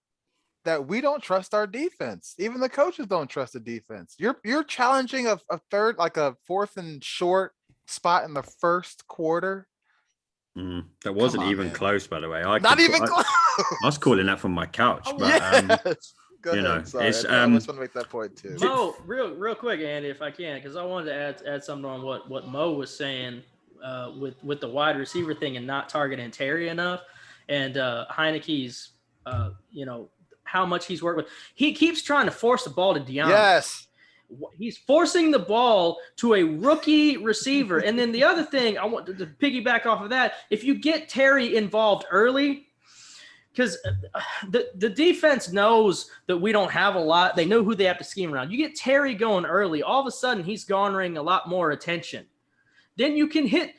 that we don't trust our defense. Even the coaches don't trust the defense. You're challenging a third, like a fourth and short spot in the first quarter. That wasn't even close, by the way. Not even close. I was calling that from my couch, but yes. Go ahead. Sorry, it's I just want to make that point too. Mo, real quick, Andy, if I can, because I wanted to add something on what Mo was saying with the wide receiver thing and not targeting Terry enough, and Heineke's, how much he's worked with. He keeps trying to force the ball to Deion. Yes. He's forcing the ball to a rookie receiver. And then the other thing I want to piggyback off of that, if you get Terry involved early, because the defense knows that we don't have a lot. They know who they have to scheme around. You get Terry going early, all of a sudden he's garnering a lot more attention. Then you can hit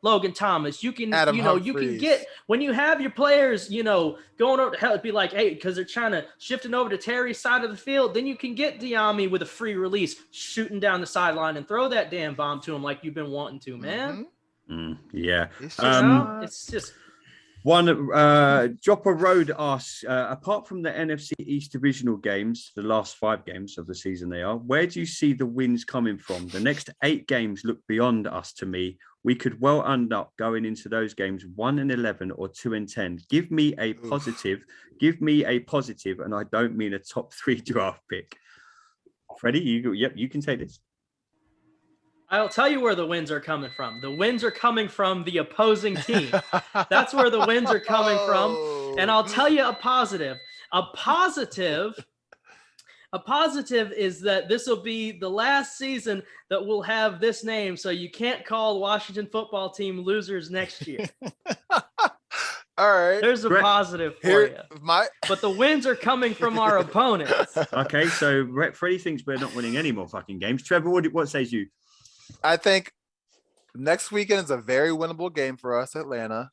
Logan Thomas. You can, Adam you Humphries. can get, when you have your players, going over to hell, it'd be like, hey, because they're trying to shifting over to Terry's side of the field, then you can get Diami with a free release, shooting down the sideline and throw that damn bomb to him like you've been wanting to, man. Yeah. It's just one Dropper Road asks, apart from the NFC East divisional games, the last 5 games of the season they are, where do you see the wins coming from? The next 8 games look beyond us to me. We could well end up going into those games 1-11 or 2-10. Give me a positive, and I don't mean a top 3 draft pick. Freddie, you can take this. I'll tell you where the wins are coming from. The wins are coming from the opposing team. That's where the wins are coming from. And I'll tell you a positive. A positive is that this will be the last season that we'll have this name, so you can't call the Washington football team losers next year. All right. There's a positive for you. But the wins are coming from our opponents. Okay, so Freddie thinks we're not winning any more fucking games. Trevor, what says you? I think next weekend is a very winnable game for us, Atlanta.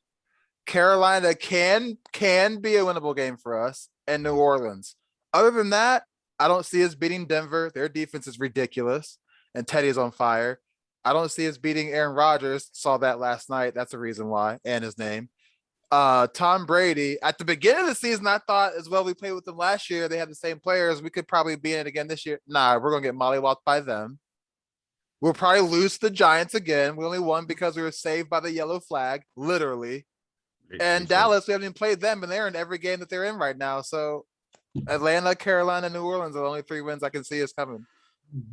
Carolina can be a winnable game for us, and New Orleans. Other than that, I don't see us beating Denver. Their defense is ridiculous, and Teddy is on fire. I don't see us beating Aaron Rodgers. Saw that last night. That's the reason why, and his name. Tom Brady. At the beginning of the season, I thought as well we played with them last year. They had the same players. We could probably be in it again this year. Nah, we're going to get mollywopped by them. We'll probably lose to the Giants again. We only won because we were saved by the yellow flag, literally. And Dallas, we haven't even played them, and they're in every game that they're in right now. So Atlanta, Carolina, New Orleans are the only 3 wins I can see us coming.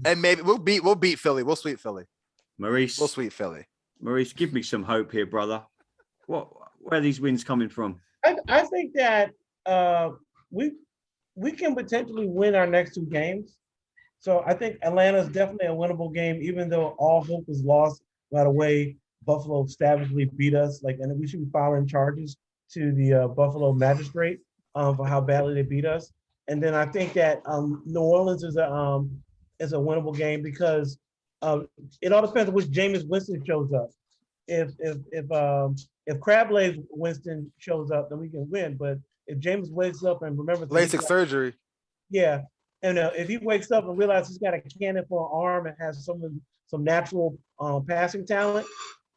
And maybe we'll beat Philly. We'll sweep Philly. Maurice. We'll sweep Philly. Maurice, give me some hope here, brother. Where are these wins coming from? I think that we can potentially win our next 2 games. So I think Atlanta is definitely a winnable game, even though all hope was lost by the way Buffalo savagely beat us. And we should be filing charges to the Buffalo magistrate for how badly they beat us. And then I think that New Orleans is a winnable game because it all depends on which Jameis Winston shows up. If Crab-Legs Winston shows up, then we can win. But if Jameis wakes up and remembers LASIK surgery, yeah. And if he wakes up and realizes he's got a cannon for an arm and has some natural passing talent,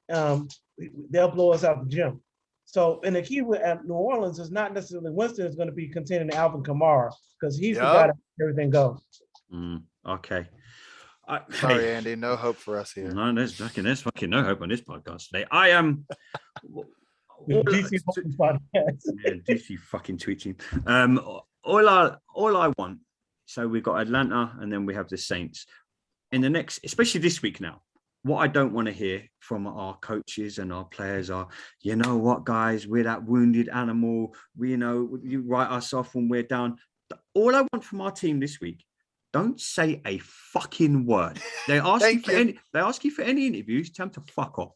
they'll blow us out the gym. So, and the key with New Orleans is not necessarily Winston is going to be contending to Alvin Kamara because he's the guy that makes everything go. Okay. Sorry, Hey, Andy. No hope for us here. no, there's fucking no hope on this podcast today. I am. The DC podcast. Yeah, DC fucking tweet team. All I want. So we've got Atlanta, and then we have the Saints. In the next, especially this week now, what I don't want to hear from our coaches and our players are, you know what, guys, we're that wounded animal. You write us off when we're down. All I want from our team this week, don't say a fucking word. They ask you for any interviews, tell them to fuck off.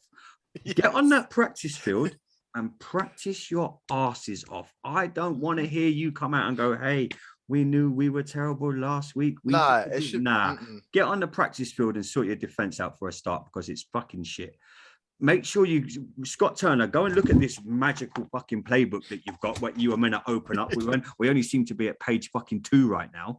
Yes. Get on that practice field and practice your asses off. I don't want to hear you come out and go, hey, we knew we were terrible last week. Get on the practice field and sort your defense out for a start, because it's fucking shit. Make sure Scott Turner, go and look at this magical fucking playbook that you've got, what you are meant to open up. We only seem to be at page fucking 2 right now.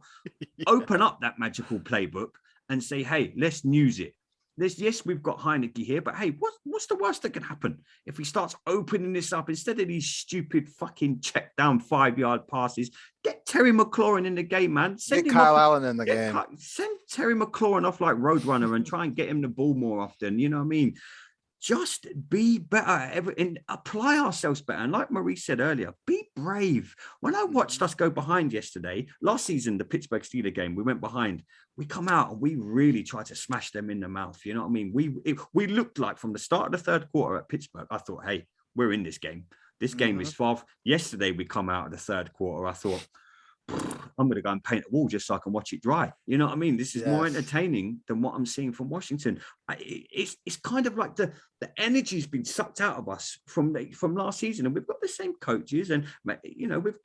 Open up that magical playbook and say, hey, let's use it. Yes, we've got Heineke here, but hey, what's the worst that can happen if he starts opening this up instead of these stupid fucking check down 5-yard passes? Get Terry McLaurin in the game, man. Get Kyle Allen in the game. Send Terry McLaurin off like Roadrunner and try and get him the ball more often. You know what I mean? Just be better and apply ourselves better. And like Marie said earlier, be brave. When I watched us go behind yesterday, last season, the Pittsburgh Steelers game, we went behind. We come out and we really tried to smash them in the mouth. You know what I mean? We looked like from the start of the third quarter at Pittsburgh, I thought, hey, we're in this game. This game is far. Yesterday, we come out of the third quarter. I thought, I'm going to go and paint a wall just so I can watch it dry. You know what I mean? This is more entertaining than what I'm seeing from Washington. It's kind of like the energy's been sucked out of us from last season, and we've got the same coaches, and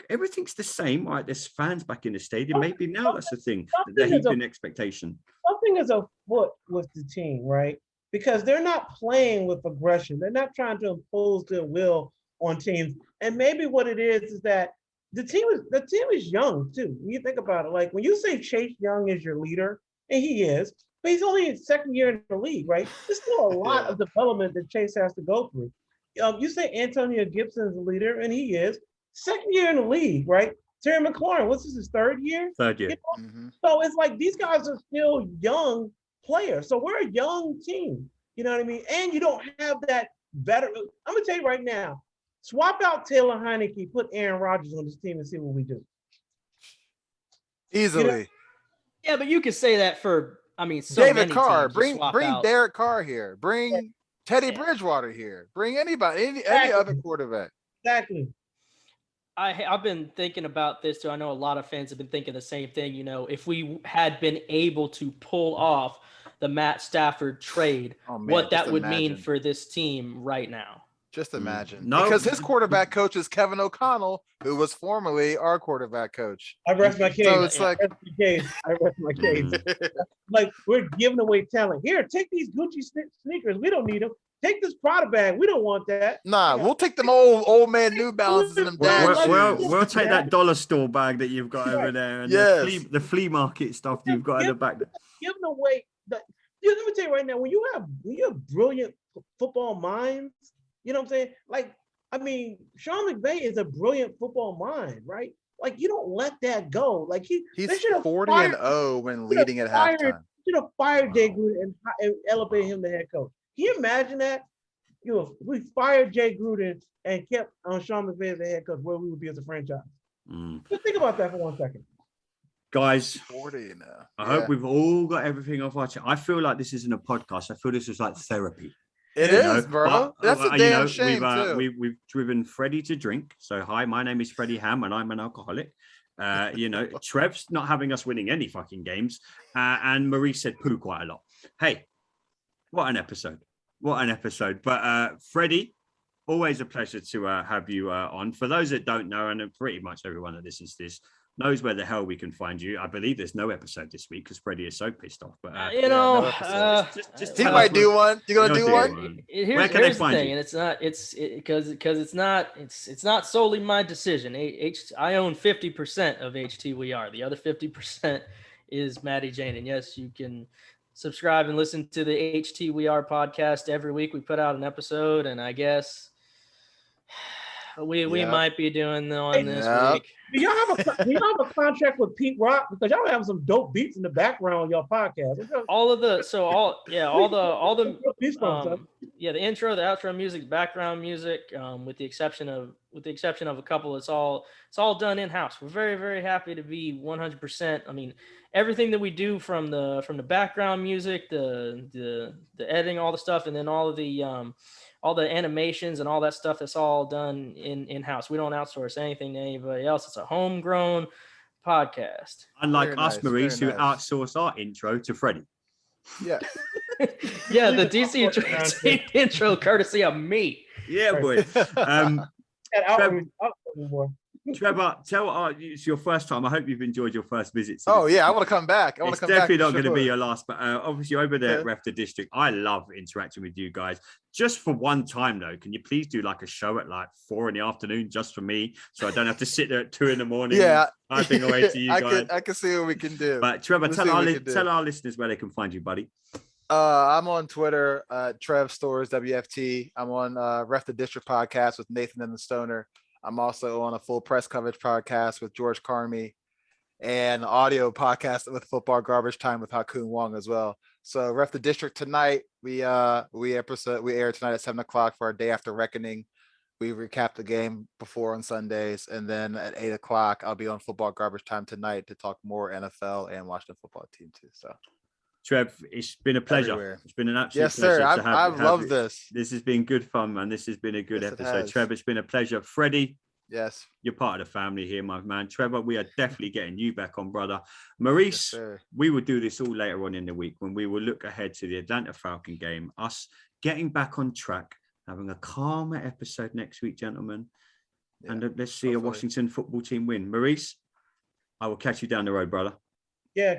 everything's the same. All right, there's fans back in the stadium. Maybe now that's the thing. They're heaping expectation. Something is afoot with the team, right? Because they're not playing with aggression. They're not trying to impose their will on teams. And maybe what it is that the team is young too. When you think about it, like when you say Chase Young is your leader, and he is, but he's only in second year in the league, right? There's still a lot of development that Chase has to go through. You say Antonio Gibson is the leader, and he is second year in the league, right? Terry McLaurin, what's this, his third year? Third year. So it's like these guys are still young players. So we're a young team. You know what I mean? And you don't have that veteran. I'm gonna tell you right now. Swap out Taylor Heineke, put Aaron Rodgers on this team, and see what we do. Easily. Yeah, but you could say that for, David Carr. Bring Derek Carr here. Bring Teddy Bridgewater here. Bring anybody, any other quarterback. Exactly. I've been thinking about this too. I know a lot of fans have been thinking the same thing. If we had been able to pull off the Matt Stafford trade, what that would mean for this team right now. Just imagine. No. Because his quarterback coach is Kevin O'Connell, who was formerly our quarterback coach. I rest my case. So it's I rest my case. Like, we're giving away talent. Here, take these Gucci sneakers. We don't need them. Take this Prada bag. We don't want that. Nah, we'll take them old man New Balances and them we'll take that dollar store bag that you've got over there and the flea market stuff you've got in the back. Giving away. Let me tell you right now, when you have brilliant football minds, you know what I'm saying? Sean McVay is a brilliant football mind, right? Like, you don't let that go. Like he's 40-0 when leading at halftime. Should have fired Jay Gruden and elevated him to head coach. Can you imagine that? We fired Jay Gruden and kept Sean McVay as the head coach, where we would be as a franchise. Just think about that for 1 second. Guys, 40 now. I hope we've all got everything off our chest. I feel like this isn't a podcast. I feel this is like therapy. It is, bro. That's a damn shame, too. We've driven Freddie to drink. So, hi, my name is Freddie Hamm, and I'm an alcoholic. Trev's not having us winning any fucking games. And Marie said poo quite a lot. Hey, what an episode. What an episode. But Freddie, always a pleasure to have you on. For those that don't know, and pretty much everyone that listens to this knows where the hell we can find you. I believe there's no episode this week because Freddie is so pissed off. But just he might do one. You gonna do one? Where can they find you? And it's not solely my decision. I own 50% of Htweare. The other 50% is Maddie Jane. And yes, you can subscribe and listen to the Htweare podcast every week. We put out an episode, and I guess we might be doing the one this week. Do y'all have a contract with Pete Rock? Because y'all have some dope beats in the background on your podcast. The intro, the outro music, background music, with the exception of a couple, it's all done in house. We're very, very happy to be 100%. I mean, everything that we do from the background music, the editing, all the stuff, and then all the animations and all that stuff, that's all done in house. We don't outsource anything to anybody else. It's a homegrown podcast. Unlike us, Maurice, who outsource our intro to Freddie. Yeah. Yeah, the DC intro courtesy of me. Yeah, boy. Trevor, it's your first time. I hope you've enjoyed your first visit. I want to come back. It's definitely not going to be your last, but obviously over there at Ref the District, I love interacting with you guys. Just for one time though, can you please do like a show at like 4 PM just for me, so I don't have to sit there at 2 AM typing away to you guys. I can see what we can do. But Trevor, tell our listeners where they can find you, buddy. I'm on Twitter, Trevor Stores WFT. I'm on Ref the District podcast with Nathan and the Stoner. I'm also on a full press coverage podcast with George Carmi, and audio podcast with Football Garbage Time with Hakun Wong as well. So Ref the District tonight, we air tonight at 7:00 for our day after reckoning. We recap the game before on Sundays, and then at 8:00 I'll be on Football Garbage Time tonight to talk more NFL and Washington football team too. So Trev, it's been a pleasure. Everywhere. It's been an absolute pleasure. Yes, sir. I've loved this. This has been good fun, man. This has been a good episode. Trev, it's been a pleasure. Freddie, yes, you're part of the family here, my man. Trevor, we are definitely getting you back on, brother. Maurice, we will do this all later on in the week when we will look ahead to the Atlanta Falcon game, us getting back on track, having a calmer episode next week, gentlemen. Yeah, and let's see a Washington football team win. Maurice, I will catch you down the road, brother. Yeah,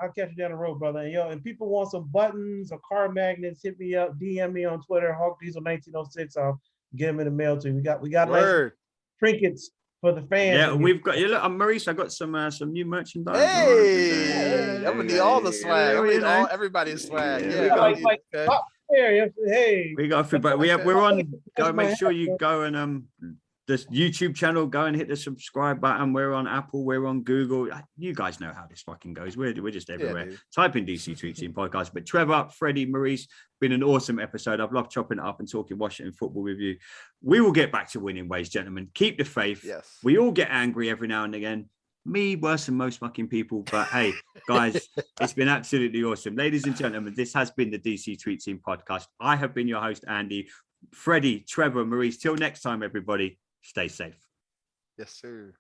I'll catch you down the road, brother. And and people want some buttons or car magnets, hit me up, DM me on Twitter, HawkDiesel1906. I'll get them in the mail to you. We got nice trinkets for the fans. Yeah, we've got look, Maurice, I got some new merchandise. Hey, I'm gonna need all the swag. I'm gonna need everybody's swag. We got but we're on. Go make sure you go and this YouTube channel, go and hit the subscribe button. We're on Apple, we're on Google. You guys know how this fucking goes. We're just everywhere. Type in DC Tweet Team Podcast. But Trevor, Freddie, Maurice, been an awesome episode. I've loved chopping it up and talking Washington football with you. We will get back to winning ways, gentlemen. Keep the faith. Yes. We all get angry every now and again. Me worse than most fucking people. But hey, guys, it's been absolutely awesome. Ladies and gentlemen, this has been the DC Tweet Team Podcast. I have been your host, Andy. Freddie, Trevor, Maurice. Till next time, everybody. Stay safe. Yes, sir.